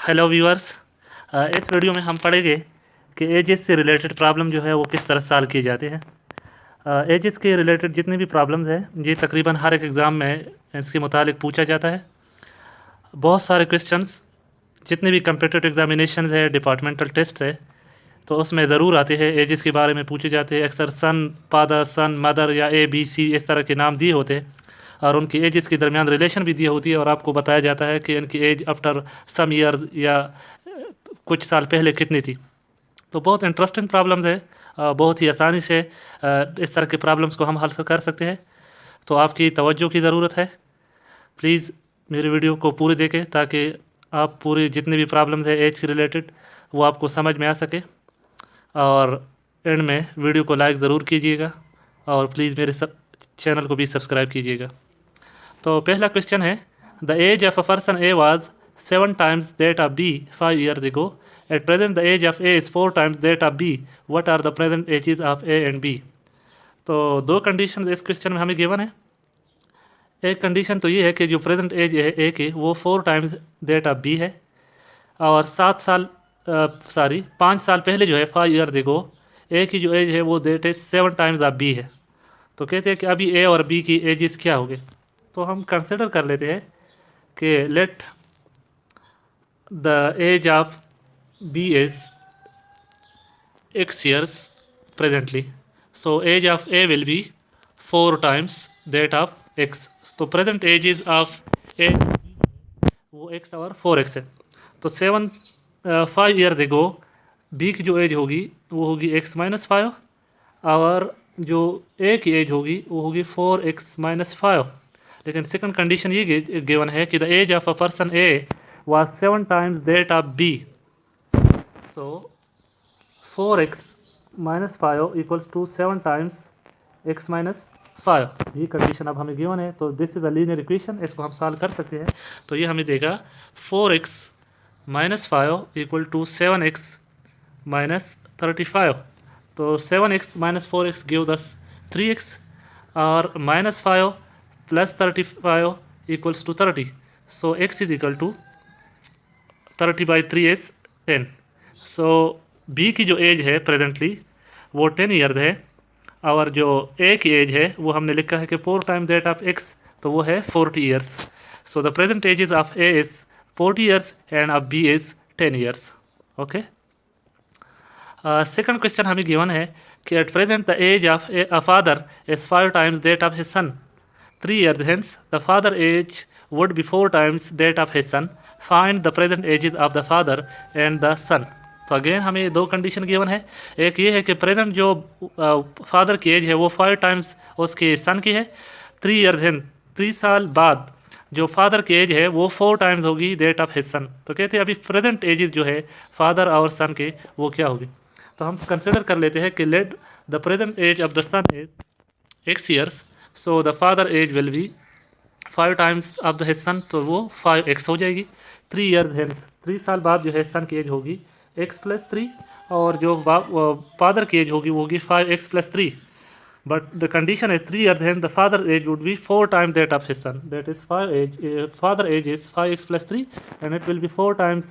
Hello viewers. इस video में हम पढ़ेंगे कि एजेस से रिलेटेड प्रॉब्लम जो है वो किस तरह सॉल्व किए जाते हैं। एजेस के रिलेटेड जितने भी प्रॉब्लम्स हैं ये तकरीबन हर एक एग्ज़ाम में इसके मुतालिक पूछा जाता है। बहुत सारे क्वेश्चंस जितने भी कम्पिटिटिव एग्जामिनेशन है, डिपार्टमेंटल टेस्ट है, तो उसमें ज़रूर आते हैं, एजेस के बारे में पूछे जाते हैं। अक्सर सन, फादर, सन, मदर या ABC इस तरह के नाम दिए होते हैं और उनकी एजेस के दरमियान रिलेशन भी दी होती है और आपको बताया जाता है कि इनकी एज आफ्टर सम ईयर या कुछ साल पहले कितनी थी। तो बहुत इंटरेस्टिंग प्रॉब्लम्स है। बहुत ही आसानी से इस तरह के प्रॉब्लम्स को हम हल कर सकते हैं। तो आपकी तवज्जो की ज़रूरत है। प्लीज़ मेरे वीडियो को पूरी देखें ताकि आप पूरी जितनी भी प्रॉब्लम्स है एज से रिलेटेड वो आपको समझ में आ सके। और एंड में वीडियो को लाइक ज़रूर कीजिएगा और प्लीज़ मेरे चैनल को भी सब्सक्राइब कीजिएगा। तो पहला क्वेश्चन है, the age of a person A was 7 times that of B 5 years ago. At present the age of A is 4 times that of B. What are the present ages of A and B? तो दो condition इस question में हमें given है। एक condition तो ये है कि जो प्रेजेंट एज है ए की वो 4 टाइम्स दैट ऑफ बी है और 5 साल पहले जो है 5 ईयर देखो ए की जो एज है वो डेट है 7 टाइम्स ऑफ बी है। तो कहते हैं कि अभी ए और बी की एजेस क्या होंगे। तो हम कंसिडर कर लेते हैं कि let the age of B is x years presently, so age of a will be 4 times that of x. तो present ages of a वो x और 4x है। तो 5 ईयर ago b की जो एज होगी वो होगी x माइनस 5 और जो a की एज होगी वो होगी 4x माइनस 5। लेकिन सेकंड कंडीशन ये गिवन है कि the age of a person a was 7 times that of b, so 4x minus 5 equals to 7 times x minus 5। ये कंडीशन अब हमें गिवन है। तो this is a linear equation, इसको हम सॉल्व कर सकते हैं। तो ये हमें देगा 4x minus 5 equal to 7x minus 35। तो 7x minus 4x give us 3x और minus 5 plus 35 equals to 30। So x is equal to 30/3 is 10। So B की जो एज है प्रेजेंटली वो 10 ईयर्स है और जो ए की एज है वो हमने लिखा है कि 4 टाइम्स दैट ऑफ एक्स, तो वो है 40 years. So the present ages of A is 40 years and of B is 10 years. Okay. Second question हमें गिवन है कि at present the age of a father is 5 times that of his son 3 years hence the father age would be 4 times that of his son. Find the present ages of the father and the son. तो again हमें दो condition given है। एक ये है कि present जो father की एज है वो 5 टाइम्स उसके सन की है। 3 ईयर्स हैं, 3 साल बाद जो फादर की एज है वो 4 टाइम्स होगी डेट ऑफ हिज सन। तो कहते हैं अभी प्रेजेंट एजेस जो है फादर और सन के वो क्या होगी। तो हम कंसिडर कर लेते हैं कि let the present age of the son is x years, so the father age will be 5 times of the his son, तो वो 5x हो जाएगी। 3 ईयर है, 3 साल बाद जो है सन की एज होगी x प्लस 3 और जो फादर की एज होगी वो होगी 5x plus 3। But the condition is 3 year then the father age would be 4 times that of his son, that is 5 age father age is 5x plus 3 and it will be 4 times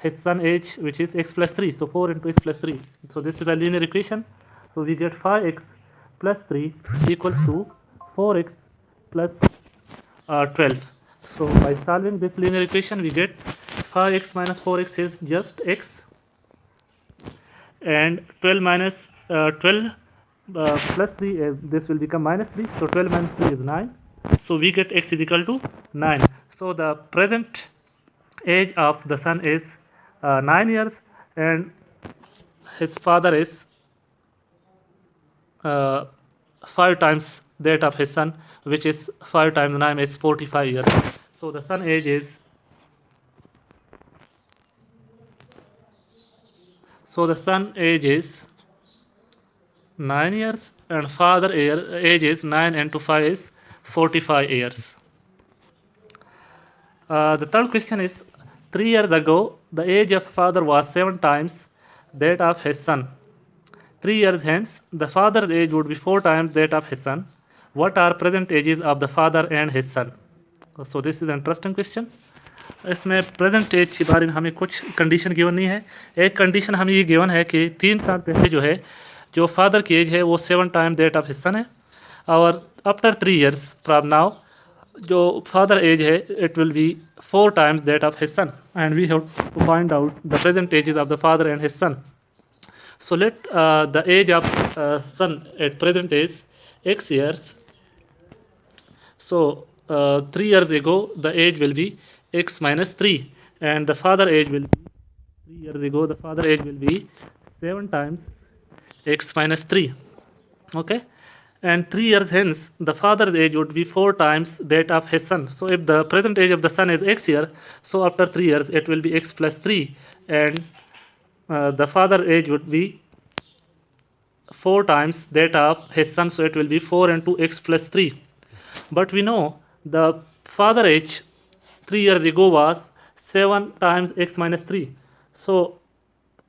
his son age which is x plus 3, so 4 into x plus 3. So this is a linear equation, so we get 5x plus 3 equals to 4x plus 12. So by solving this linear equation we get 5x minus 4x is just x and 12 minus 12 plus 3 this will become minus 3, so 12 minus 3 is 9, so we get x is equal to 9. So the present age of the son is 9 years and his father is 5 times that of his son, which is 5 times 9 is 45 years. So the son age is 9 years and father age is 9 into 5 is 45 years. The third question is 3 years ago the age of father was 7 times that of his son. 3 years hence the father's age would be 4 times that of his son. What are present ages of the father and his son? So this is an interesting question. इसमें present as के बारे में हमें कुछ condition given नहीं है। एक condition हमें ये गिवन है कि 3 साल पहले जो है जो फादर की एज है वो 7 time that of his son है, और आफ्टर 3 इयर्स फ्रॉम नाउ जो फादर एज है it will be 4 times that of his son, and we have to find out the present ages of the father and his son. So let the age of son at present is x years. So 3 years ago the age will be x minus 3, and the father age will be 3 years ago the father age will be 7 times x minus 3. Okay, and 3 years hence the father's age would be 4 times that of his son. So if the present age of the son is x year, so after 3 years it will be x plus 3, and the father age would be 4 times that of his son, so it will be 4 into x plus 3. But we know the father age 3 years ago was 7 times x minus 3. So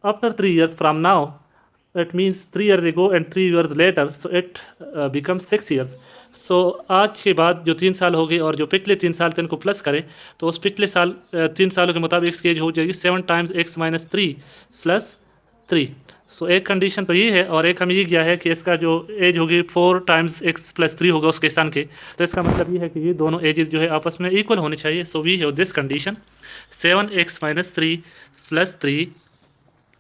after 3 years from now, it means 3 years ago and 3 years later, so it becomes 6 years. So आज के बाद जो 3 साल हो गए और जो पिछले 3 साल थे इनको प्लस करें तो उस पिछले साल 3 सालों के मुताबिक x की एज हो जाएगी 7 टाइम्स x माइनस 3 प्लस 3. सो एक कंडीशन तो ये है, और एक हमें ये किया है कि इसका जो एज होगी 4 टाइम्स x प्लस 3 होगा उसके सन के, तो इसका मतलब ये है कि ये दोनों एजेस जो है आपस में इक्वल होने चाहिए. So we have this condition 7x minus 3 plus 3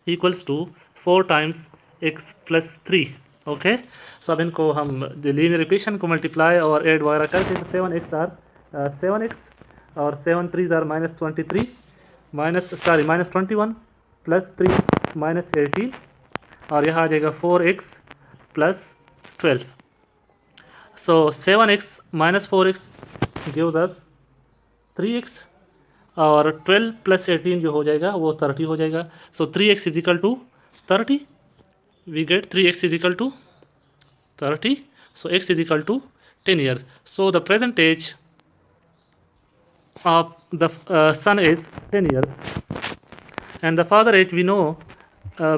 equals to 4 times x plus 3. Okay, so अब इनको हम लीनियर इक्वेशन को मल्टीप्लाई और ऐड वगैरह करके तो 7x आर 7x और 7 3 or minus 23 minus 21 plus 3 minus 18, और यहाँ आ जाएगा 4x plus 12. So 7x minus 4x gives us 3x, और 12 प्लस 18 जो हो जाएगा वो 30 हो जाएगा. So 3x is equal to 30. We get 3x is equal to 30. So x is equal to 10 years. So the present age of the son is 10 years, and the father age we know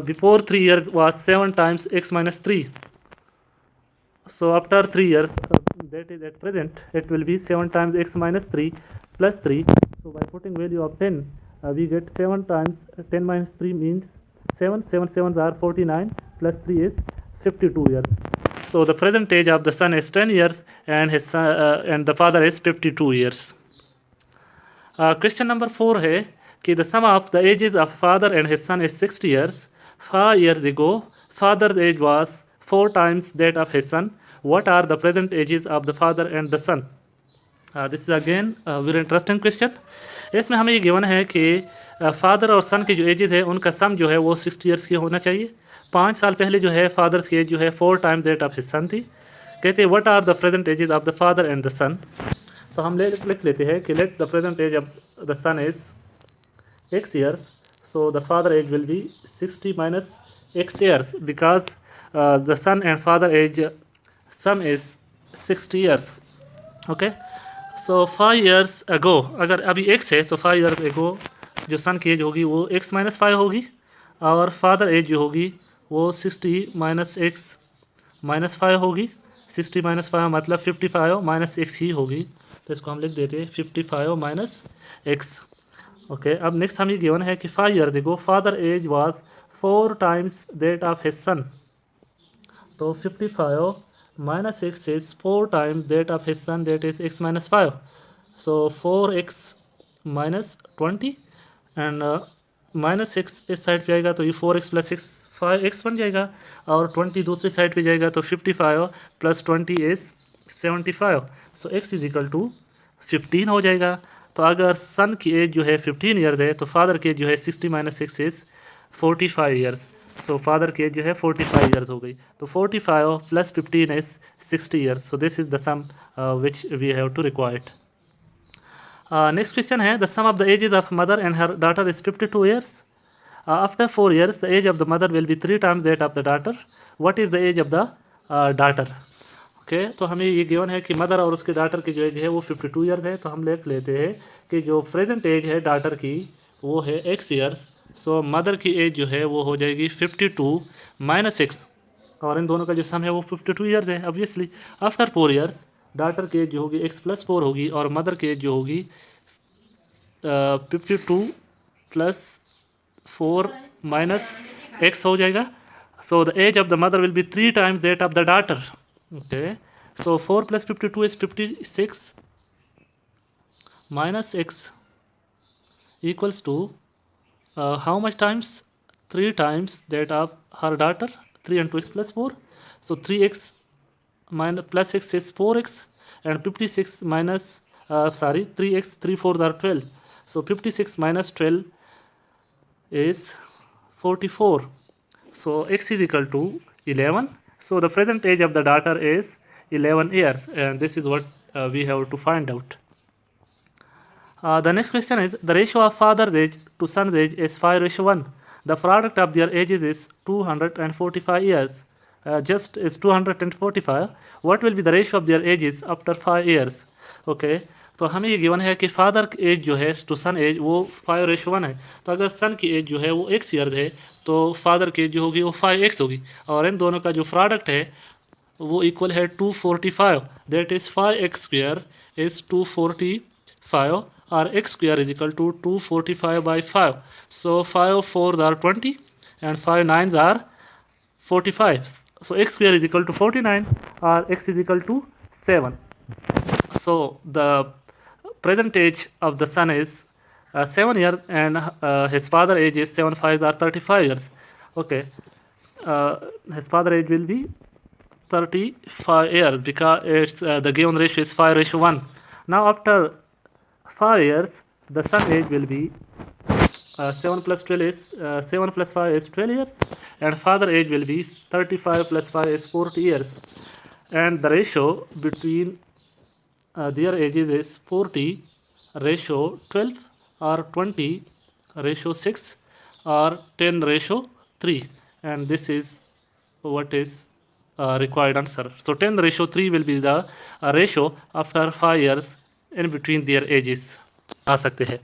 before 3 years was 7 times x minus 3. So after 3 years that is at present it will be 7 times x minus 3 plus 3. So by putting value of 10 we get 7 times 10 minus 3 means 7 7 are 49 plus 3 is 52 years. So the present age of the son is 10 years and his son, and the father is 52 years. Question number 4 है कि the sum of the ages of father and his son is 60 years. 5 years ago father's age was 4 times that of his son. What are the present ages of the father and the son? This is again a very interesting question. इसमें हमें ये given है कि father और सन के जो edges है उनका सम जो है वो 60 ईयर्स की होना चाहिए. 5 साल पहले जो है फादर्स की एज जो है 4 times that of his son थी. कहते हैं what are the present ages of the father and the son. तो हम लिख लेते हैं कि let the present age of the son is x years. So the father age will be 60 minus x years because the son and father age sum is 60 years. Okay, so 5 years ago अगर अभी x है तो 5 years ago जो son की as होगी वो x minus 5 होगी, और father एज जो होगी वो 60 minus x minus 5 होगी. 60 minus 5 मतलब 55 minus x ही होगी, तो इसको हम लिख देते हैं 55 minus x. ओके, अब नेक्स्ट हमें गिवन है कि 5 years ago father age was 4 times that of his son. तो 55 minus x is 4 times that of his son, that is x minus 5. So 4x minus 20 and minus x इस side पे आएगा तो ये 4x plus 5x बन जाएगा, और 20 दूसरी साइड पे जाएगा तो 55 प्लस 20 is 75. So x is equal to 15 हो जाएगा. तो अगर सन की एज जो है 15 ईयर्स है तो फादर की एज जो है 60 minus 6 is 45 years. So father की एज जो है 45 ईयर्स हो गई. तो 45 plus 15 is 60 years. So this is the sum which we have to required. Next question है the sum of the ages of mother and her daughter is 52 years. After 4 years the age of the mother will be 3 times that of the daughter. What is the age of the daughter. Okay, तो हमें ये given है कि mother और उसके daughter की जो as है वो 52 ईयर्स है. तो हम लिख लेते हैं कि जो प्रेजेंट एज है डाटर की वो है x ईयर्स. सो मदर की एज जो है वो हो जाएगी 52 माइनस x, और इन दोनों का जो सम है वो 52 ईयर्स है. ऑब्वियसली आफ्टर 4 ईयर्स डाटर की एज जो होगी x प्लस 4 होगी, और मदर की एज जो होगी 52 प्लस 4 माइनस x हो जाएगा. So the age of the mother will be 3 times that of the daughter. Okay. So 4 plus 52 is 56 minus x equals to how much times? 3 times that of her daughter. 3 and 2 x plus 4. So 3x minus plus x is 4x, and 56 minus 3x 3 4 are 12. So 56 minus 12 is 44. So x is equal to 11. So the present age of the daughter is 11 years, and this is what we have to find out. The next question is the ratio of father's age to son's age is 5:1. The product of their ages is 245 years. Just is 245. What will be the ratio of their ages after 5 years? Okay. तो हमें ये given है कि father की age जो है to sun as वो 5:1 है. तो अगर सन की एज जो है वो x ईयर है तो फादर की एज जो होगी वो 5x होगी, और इन दोनों का जो प्रोडक्ट है वो इक्वल है 245. That is 5x square is 245, or x square is equal to 245 by 5. So 5 4s are 20 and 5 9s are 45. So x square is equal to 49, or x is equal to 7. So the present age of the son is 7 years, and his father age is 7 5s are 35 years. Okay. His father age will be 35 years because it's the given ratio is 5:1. Now after 5 years, the son age will be 7 plus 12 is 7 plus 5 is 12 years, and father age will be 35 plus 5 is 40 years, and the ratio between their ages is 40 ratio 12, or 20 ratio 6, or 10 ratio 3, and this is what is required answer. So 10 ratio 3 will be the ratio after 5 years in between their ages आ सकते हैं.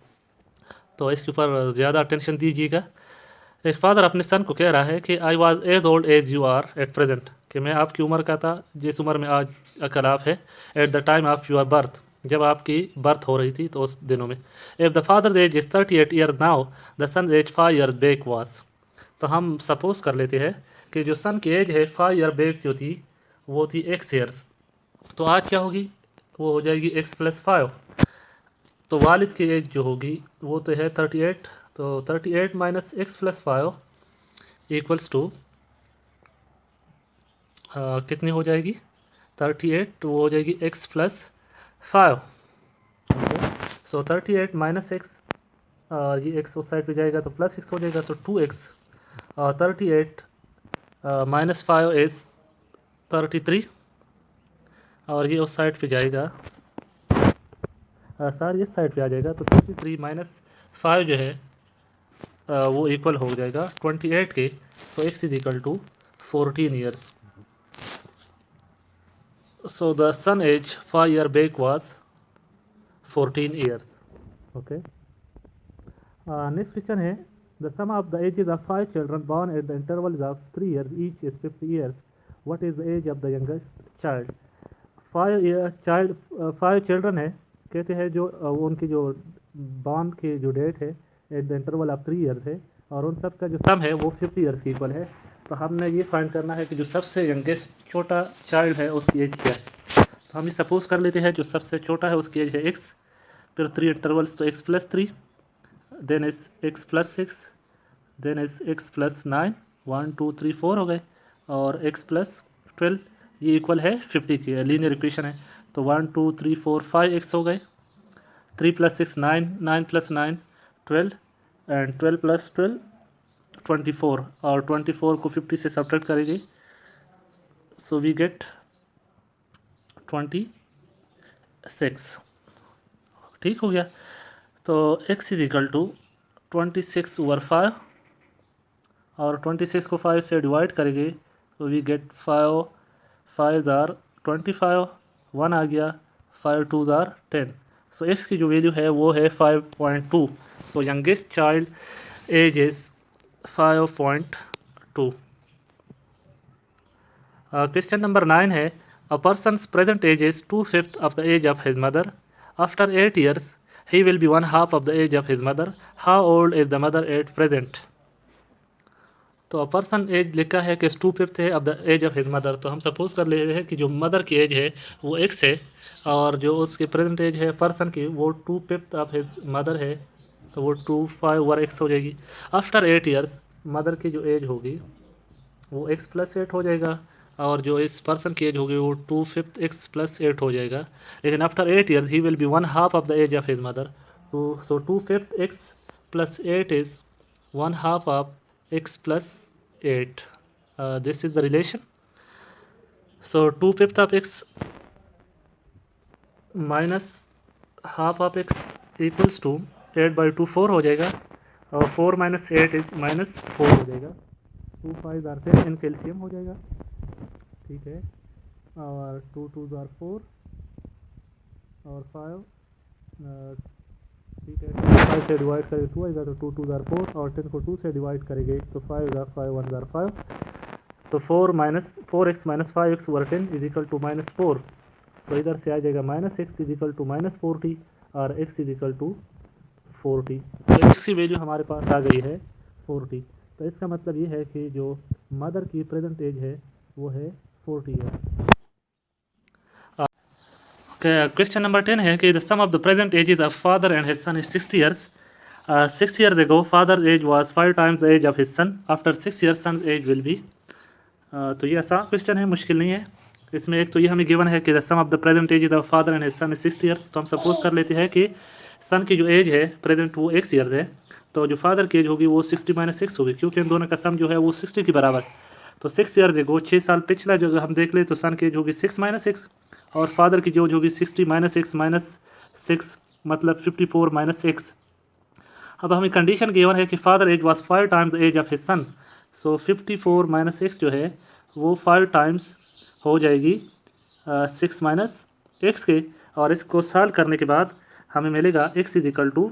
तो इसके ऊपर ज़्यादा attention दीजिएगा. एक father अपने सन को कह रहा है कि I was age old age you are at present, कि मैं आपकी उम्र का था जिस उम्र में आज कल आप है, at the time of your birth, जब आपकी बर्थ हो रही थी तो उस दिनों में. If the father age is 38 year now, the son age 5 year back was. तो हम सपोज कर लेते हैं कि जो सन की एज है 5 ईयर बैक जो थी वो थी x ईयर्स, तो आज क्या होगी, वो हो जाएगी x प्लस 5. तो वालिद की एज जो होगी वो तो है 38, तो 38 minus x plus 5 equals to कितनी हो जाएगी, 38, तो वो हो जाएगी x plus 5. So 38 minus x, ये x उस साइड पे जाएगा तो प्लस एक्स हो जाएगा, तो 2x. 38 माइनस 5 इज 33, और ये उस साइड पे जाएगा, सर इस साइड पे आ जाएगा, तो 33 माइनस 5 जो है वो इक्वल हो जाएगा 28 के. So x is equal to 14 years. So the son age 5 year back was 14 years. Okay. Next question है the sum of the ages of 5 children born at the interval of 3 years each is 50 years. What is the age of the youngest child. 5 children है, कहते हैं जो उनकी जो born की जो date है eight the interval of 3 years है, और उन सब का जो सम है वो 50 ईयर्स की इक्वल है. तो हमने ये फाइंड करना है कि जो सबसे यंगेस्ट छोटा चाइल्ड है उसकी एज क्या है. तो हम ये सपोज कर लेते हैं जो सबसे छोटा है उसकी एज है x, फिर 3 इंटरवल्स, तो x plus 3, then is x plus 6, then is x plus 9, 1 2 3 4 हो गए, और x प्लस 12, ये इक्वल है 50 की. लीनियर इक्वेशन है, तो 1 2 3 4 5x हो गए, 3 प्लस 6 9, 9 प्लस 9 12, एंड 12 प्लस 12 24, और 24 को 50 से सब्ट्रैक्ट करेंगे, सो वी गेट 26. ठीक हो गया. तो x is equal to 26 over 5, और 26 को 5 से डिवाइड करेंगे, तो वी गेट 5 5 आर 25, 1 आ गया, 5 2 आर 10. सो x की जो वैल्यू है वो है 5.2. So youngest child age is 5.2. Question number 9 है a person's present age is 2/5 of the age of his mother. After 8 years he will be 1/2 of the age of his mother. How old is the mother at present? तो person age लिखा है कि 2/5 है of the age of his mother, तो हम suppose कर लेते हैं कि जो मदर की एज है वो x है और जो उसकी प्रेजेंट एज है पर्सन की वो 2/5 ऑफ हिज मदर है, तो वो 2/5 हो जाएगी। आफ्टर 8 ईयर्स मदर की जो एज होगी वो x + 8 हो जाएगा और जो इस पर्सन की एज होगी वो 2/5 x + 8 हो जाएगा। लेकिन after 8 years he will be 1/2 of the age of his mother, तो so 2/5 x + 8 is 1/2 of x + 8. This is the relation. So 2/5 of x minus half of x equals to 8/2 4 हो जाएगा और 4 - 8 is -4 हो जाएगा। 2 5 are 10 in calcium हो जाएगा, ठीक है। और 2 2 are 4 और 5, ठीक है। 5 से डिवाइड करेंगे 2 आएगा, तो 2 2 are 4 और 10 को 2 से डिवाइड करेंगे तो 5 5 1 5, तो 4x - 5x over 10 is equal to -4, तो इधर से आ जाएगा -x इज इक्वल टू -40 और x इज इक्वल टू 40, तो x की वैल्यू हमारे पास आ गई है 40। तो इसका मतलब ये है कि जो मदर की प्रेजेंट एज है वो है 40 ईयर। क्वेश्चन नंबर 10 है कि the sum of the present ages of father and his son is 60 years. 6 years ago father's age was 5 times the age of his son. After 6 years son's age will be, तो ये आसान question है, मुश्किल नहीं है। इसमें एक तो ये हमें गिवन है कि the sum of the present age of father and his son is 60 years, तो हम सपोज कर लेते हैं कि सन की जो एज है प्रेजेंट वो x ईयर्स है, तो जो फादर की एज होगी वो 60 - 6 होगी, क्योंकि इन दोनों का सम जो है वो 60 के बराबर। तो 6 ईयर्स एगो 6 साल पिछला जो हम देख ले तो सन की एज होगी 6 - 6 और फादर की जो होगी 60 - 6 मतलब 54 - 6। अब हमें कंडीशन गिवन है कि father age was 5 times the age of his son, so 54 - 6 जो है वो 5 टाइम्स हो जाएगी 6 - x के, और इसको सॉल्व करने के बाद हमें मिलेगा x is equal to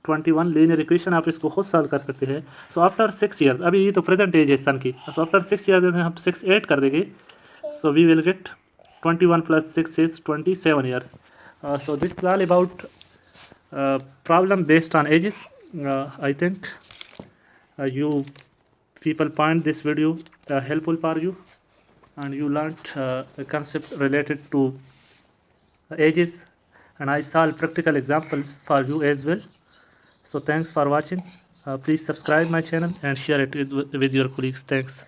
21। Linear equation आप इसको खुद सॉल्व कर सकते हैं। सो आफ्टर 6 ईयर्स, अभी ये तो प्रेजेंट एज है सन की, सो आफ्टर 6 ईयर्स हम 6 8 कर देंगे, so we will get 21 + 6 is 27 years. So this is all about problem based on ages. I think you people find this video helpful for you and you learnt a concept related to ages, and I solve practical examples for you as well. So thanks for watching. Please subscribe my channel and share it with your colleagues. Thanks.